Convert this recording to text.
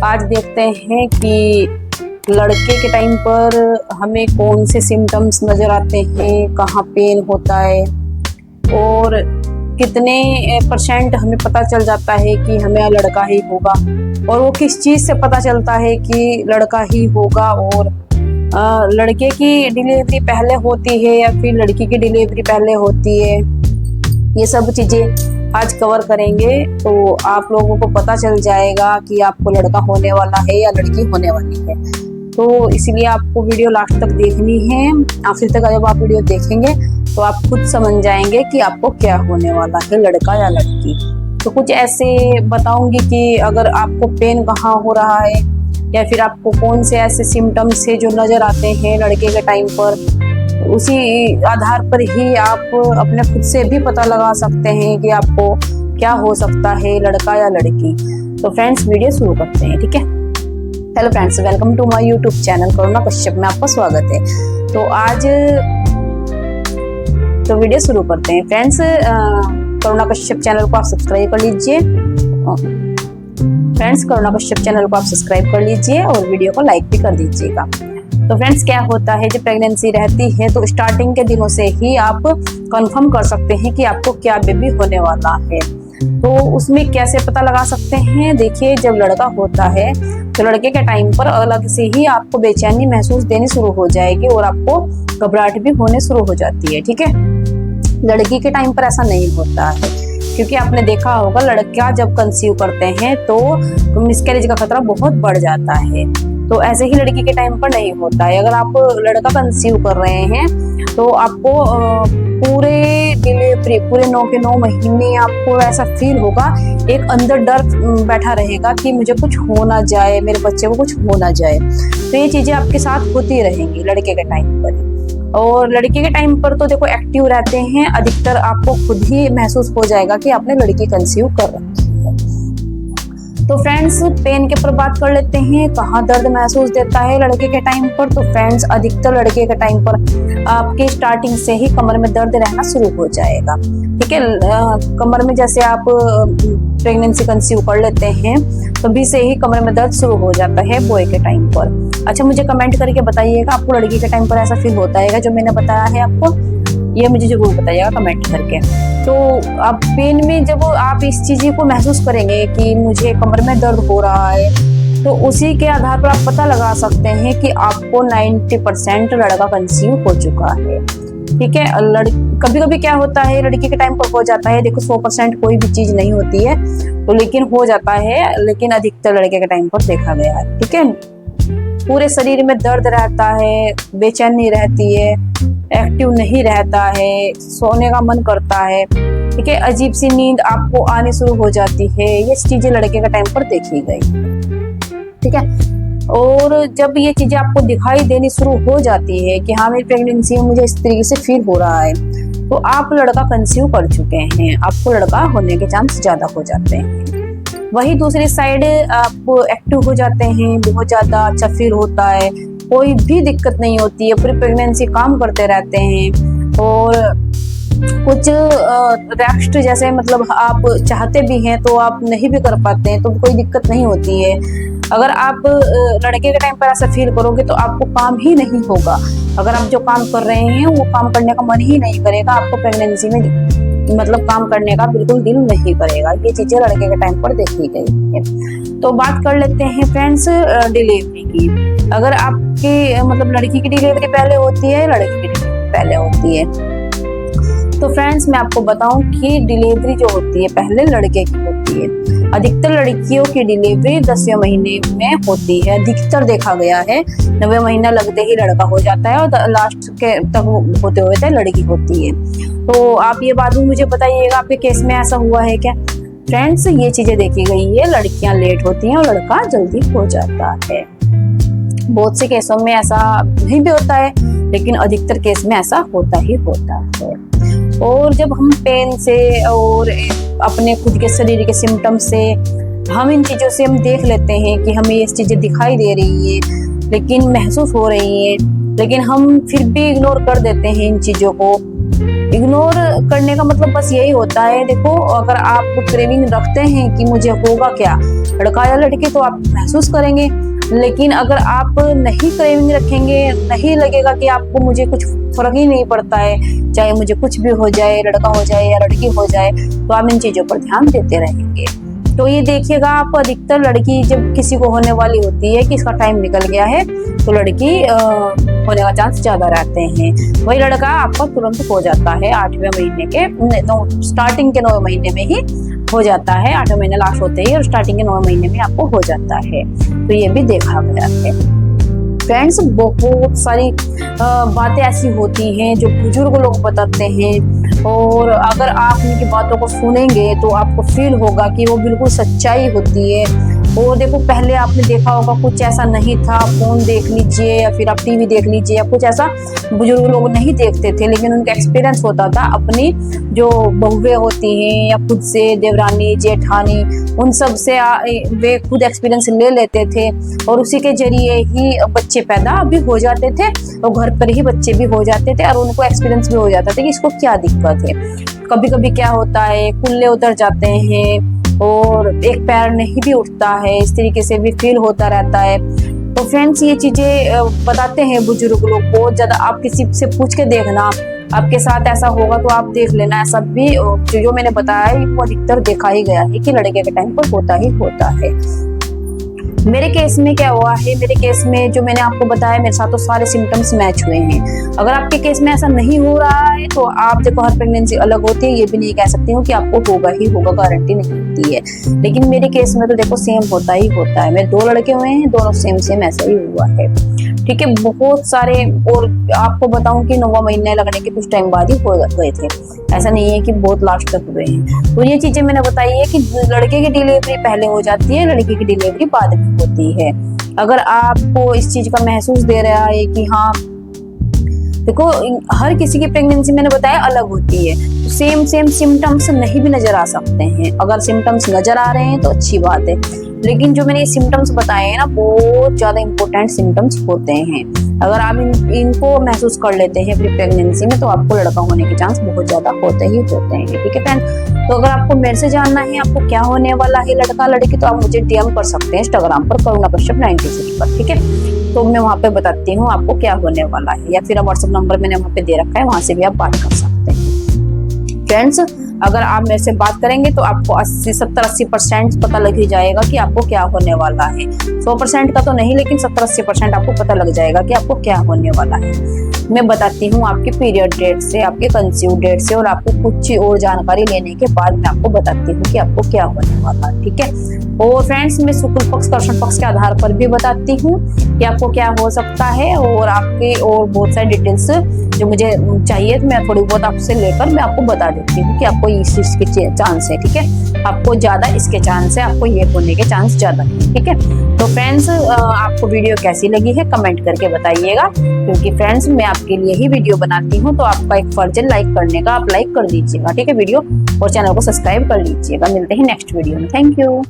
आज देखते हैं कि लड़के के टाइम पर हमें कौन से सिम्टम्स नज़र आते हैं, कहाँ पेन होता है और कितने परसेंट हमें पता चल जाता है कि हमें लड़का ही होगा, और वो किस चीज़ से पता चलता है कि लड़का ही होगा, और लड़के की डिलीवरी पहले होती है या फिर लड़की की डिलीवरी पहले होती है। ये सब चीज़ें आज कवर करेंगे तो आप लोगों को पता चल जाएगा कि आपको लड़का होने वाला है या लड़की होने वाली है। तो इसीलिए आपको वीडियो लास्ट तक देखनी है। आखिर तक जब आप वीडियो देखेंगे तो आप खुद समझ जाएंगे कि आपको क्या होने वाला है, लड़का या लड़की। तो कुछ ऐसे बताऊंगी कि अगर आपको पेन कहाँ हो रहा है या फिर आपको कौन से ऐसे सिम्टम्स है जो नज़र आते हैं लड़के के टाइम पर, उसी आधार पर ही आप अपने खुद से भी पता लगा सकते हैं कि आपको क्या हो सकता है, लड़का या लड़की। तो फ्रेंड्स वीडियो शुरू करते हैं, ठीक है। Hello friends, welcome to my YouTube channel Karuna Kashyap में आपका स्वागत है। तो आज तो वीडियो शुरू करते हैं फ्रेंड्स। करुणा कश्यप चैनल को आप सब्सक्राइब कर लीजिए फ्रेंड्स, करुणा कश्यप चैनल को आप सब्सक्राइब कर लीजिए और वीडियो को लाइक भी कर दीजिएगा। तो फ्रेंड्स क्या होता है, जब प्रेगनेंसी रहती है तो स्टार्टिंग के दिनों से ही आप कंफर्म कर सकते हैं कि आपको क्या बेबी होने वाला है। तो उसमें कैसे पता लगा सकते हैं, देखिए जब लड़का होता है तो लड़के के टाइम पर अलग से ही आपको बेचैनी महसूस देनी शुरू हो जाएगी और आपको घबराहट भी होने शुरू हो जाती है, ठीक है। लड़की के टाइम पर ऐसा नहीं होता है, क्योंकि आपने देखा होगा लड़का जब कंसीव करते हैं तो मिसकैरेज का खतरा बहुत बढ़ जाता है। तो ऐसे ही लड़की के टाइम पर नहीं होता है। अगर आप लड़का कंसीव कर रहे हैं तो आपको पूरे डिलीवरी पूरे 9 के 9 महीने आपको ऐसा फील होगा, एक अंदर डर बैठा रहेगा कि मुझे कुछ हो ना जाए, मेरे बच्चे को कुछ हो ना जाए। तो ये चीज़ें आपके साथ होती रहेंगी लड़के के टाइम पर। और लड़के के टाइम पर तो देखो एक्टिव रहते हैं, अधिकतर आपको खुद ही महसूस हो जाएगा कि आपने लड़की कंसीव कर रखी है। तो फ्रेंड्स पेन के ऊपर बात कर लेते हैं, कहाँ दर्द महसूस देता है लड़के के टाइम पर। तो फ्रेंड्स अधिकतर लड़के के टाइम पर आपके स्टार्टिंग से ही कमर में दर्द रहना शुरू हो जाएगा, ठीक है। कमर में जैसे आप प्रेगनेंसी कंसीव कर लेते हैं तो भी से ही कमर में दर्द शुरू हो जाता है बॉय के टाइम पर। अच्छा मुझे कमेंट करके बताइएगा आपको लड़की के टाइम पर ऐसा फील होता है जो मैंने बताया है आपको, ये मुझे जरूर बताइएगा कमेंट करके। तो अब पेन में जब आप इस चीज़ को महसूस करेंगे कि मुझे कमर में दर्द हो रहा है, तो उसी के आधार पर आप पता लगा सकते हैं कि आपको 90% लड़का कंसीव हो चुका है, ठीक है। कभी कभी क्या होता है लड़की के टाइम पर हो जाता है, देखो 100% कोई भी चीज़ नहीं होती है तो लेकिन हो जाता है, लेकिन अधिकतर लड़के के टाइम पर देखा गया है, ठीक है। पूरे शरीर में दर्द रहता है, बेचैनी रहती है, एक्टिव नहीं रहता है, सोने का मन करता है, ठीक है। अजीब सी नींद आपको आनी शुरू हो जाती है, ये चीजें लड़के के टाइम पर देखी गई, ठीक है। और जब ये चीजें आपको दिखाई देनी शुरू हो जाती है कि हाँ मेरी प्रेगनेंसी में मुझे इस तरीके से फील हो रहा है, तो आप लड़का कंसीव कर चुके हैं, आपको लड़का होने के चांस ज्यादा हो जाते हैं। वही दूसरी साइड आप एक्टिव हो जाते हैं, बहुत ज्यादा अच्छा फील होता है, कोई भी दिक्कत नहीं होती है, पूरी प्रेगनेंसी काम करते रहते हैं और कुछ रेस्ट जैसे मतलब आप चाहते भी हैं तो आप नहीं भी कर पाते हैं, तो कोई दिक्कत नहीं होती है। अगर आप लड़के के टाइम पर ऐसा फील करोगे तो आपको काम ही नहीं होगा, अगर आप जो काम कर रहे हैं वो काम करने का मन ही नहीं करेगा, आपको प्रेगनेंसी में मतलब काम करने का बिल्कुल दिल नहीं करेगा। ये चीजें लड़के के टाइम पर देखी गई है। तो बात कर लेते हैं फ्रेंड्स डिलीवरी की। अगर आपकी मतलब लड़की की डिलीवरी पहले होती है, लड़की की डिलीवरी पहले होती है, तो फ्रेंड्स मैं आपको बताऊं कि डिलीवरी जो होती है पहले लड़के की होती है। अधिकतर लड़कियों की डिलीवरी 10वें महीने में होती है, अधिकतर देखा गया है 9वें महीना लगते ही लड़का हो जाता है और लास्ट के तक होते हुए लड़की होती है। तो आप ये बात भी मुझे बताइएगा आपके केस में ऐसा हुआ है क्या। फ्रेंड्स ये चीजें देखी गई है, लड़कियां लेट होती हैं और लड़का जल्दी हो जाता है। बहुत से केसों में ऐसा नहीं भी होता है, लेकिन अधिकतर केस में ऐसा होता ही होता है। और जब हम पेन से और अपने खुद के शरीर के सिम्टम से हम इन चीज़ों से हम देख लेते हैं कि हमें ये चीज़ें दिखाई दे रही है, लेकिन महसूस हो रही है, लेकिन हम फिर भी इग्नोर कर देते हैं इन चीज़ों को। इग्नोर करने का मतलब बस यही होता है। देखो, अगर आप क्रेविंग रखते हैं कि मुझे होगा क्या, लड़का या लड़की, तो आप महसूस करेंगे। लेकिन अगर आप नहीं क्रेविंग रखेंगे, नहीं लगेगा कि आपको मुझे कुछ फर्क ही नहीं पड़ता है, चाहे मुझे कुछ भी हो जाए, लड़का हो जाए या लड़की हो जाए, तो आप इन चीजों पर ध्यान देते रहेंगे। तो ये देखिएगा आप, अधिकतर लड़की जब किसी को होने वाली होती है कि इसका टाइम निकल गया है, तो लड़की होने का चांस ज्यादा रहते हैं। वही लड़का आपका तुरंत हो जाता है 8वें महीने के स्टार्टिंग के 9 महीने में ही हो जाता है। 8वें महीने लास्ट होते ही और स्टार्टिंग के 9 महीने में आपको हो जाता है। तो ये भी देखा गया है। फ्रेंड्स, बहुत सारी बातें ऐसी होती हैं जो बुजुर्ग लोग बताते हैं, और अगर आप उनकी बातों को सुनेंगे तो आपको फील होगा कि वो बिल्कुल सच्चाई होती है। और देखो, पहले आपने देखा होगा कुछ ऐसा नहीं था, फोन देख लीजिए या फिर आप टीवी देख लीजिए, या कुछ ऐसा बुजुर्ग लोग नहीं देखते थे, लेकिन उनका एक्सपीरियंस होता था। अपनी जो बहुएं होती हैं या खुद से देवरानी जेठानी, उन सब से वे खुद एक्सपीरियंस ले लेते थे, और उसी के जरिए ही बच्चे पैदा भी हो जाते थे, और घर पर ही बच्चे भी हो जाते थे, और उनको एक्सपीरियंस भी हो जाता था कि इसको क्या दिक्कत है। कभी कभी क्या होता है, कुल्ले उतर जाते हैं और एक पैर नहीं भी उठता है, इस तरीके से भी फील होता रहता है। तो फ्रेंड्स, ये चीजें बताते हैं बुजुर्ग लोग बहुत ज्यादा। आप किसी से पूछ के देखना, आपके साथ ऐसा होगा तो आप देख लेना। ऐसा भी जो मैंने बताया है वो अधिकतर देखा ही गया है कि लड़के के टाइम पर होता ही होता है। मेरे केस में क्या हुआ है, मेरे केस में जो मैंने आपको बताया, मेरे साथ तो सारे सिम्टम्स मैच हुए हैं। अगर आपके केस में ऐसा नहीं हो रहा है तो आप देखो, हर प्रेगनेंसी अलग होती है, ये भी नहीं कह सकती हूँ कि आपको होगा ही होगा, गारंटी नहीं होती है। लेकिन मेरे केस में तो देखो सेम होता ही होता है। मेरे 2 लड़के हुए हैं, दोनों सेम ऐसा ही हुआ है। ठीक है, बहुत सारे। और आपको बताऊं कि 9वां महीने लगने के कुछ टाइम बाद ही हो गए थे, ऐसा नहीं है कि बहुत लास्ट तक हुए हैं। तो ये चीजें मैंने बताई है कि लड़के की डिलीवरी पहले हो जाती है, लड़की की डिलीवरी बाद में होती है। अगर आपको इस चीज का महसूस दे रहा है कि हाँ, देखो, हर किसी की प्रेगनेंसी मैंने बताया अलग होती है, तो सेम सिम्टम्स नहीं भी नजर आ सकते हैं। अगर सिम्टम्स नजर आ रहे हैं तो अच्छी बात है, लेकिन जो मैंने ये सिम्टम्स बताए हैं ना, बहुत ज्यादा इंपॉर्टेंट सिम्टम्स होते हैं। अगर आप इनको महसूस कर लेते हैं अपनी प्रेगनेंसी में, तो आपको लड़का होने के चांस बहुत ज्यादा होते ही होते हैं। ठीक है फ्रेंड, तो अगर आपको मेरे से जानना है आपको क्या होने वाला है, लड़का लड़की, तो आप मुझे DM कर सकते हैं इंस्टाग्राम पर करुणा कश्यप 96 पर। ठीक है, तो मैं वहाँ पे बताती हूँ आपको क्या होने वाला है, या फिर व्हाट्सएप नंबर मैंने वहाँ पे दे रखा है, वहां से भी आप बात कर सकते हैं। फ्रेंड्स, अगर आप मेरे से बात करेंगे तो आपको 70-80% पता लग ही जाएगा कि आपको क्या होने वाला है। 100% का तो नहीं, लेकिन 70-80% आपको पता लग जाएगा कि आपको क्या होने वाला है। मैं बताती हूँ आपके पीरियड डेट से, आपके कंसीव डेट से, और आपको कुछ और जानकारी लेने के बाद मैं आपको बताती हूँ कि आपको क्या होने वाला है। ठीक है, और फ्रेंड्स, मैं शुक्ल पक्ष कर्षण पक्ष के आधार पर भी बताती हूँ कि आपको क्या हो सकता है, और आपके और बहुत सारी डिटेल्स जो मुझे चाहिए तो मैं थोड़ी बहुत आपसे लेकर मैं आपको बता देती हूँ कि आपको इस चीज के चांस है। ठीक है, आपको ज्यादा इसके चांस है, आपको ये होने के चांस ज्यादा है। ठीक है, तो फ्रेंड्स, आपको वीडियो कैसी लगी है कमेंट करके बताइएगा, क्योंकि फ्रेंड्स मैं आपके लिए ही वीडियो बनाती हूँ, तो आपका एक फर्ज है लाइक करने का, आप लाइक कर दीजिएगा। ठीक है वीडियो, और चैनल को सब्सक्राइब कर लीजिएगा। मिलते हैं नेक्स्ट वीडियो में। Thank you.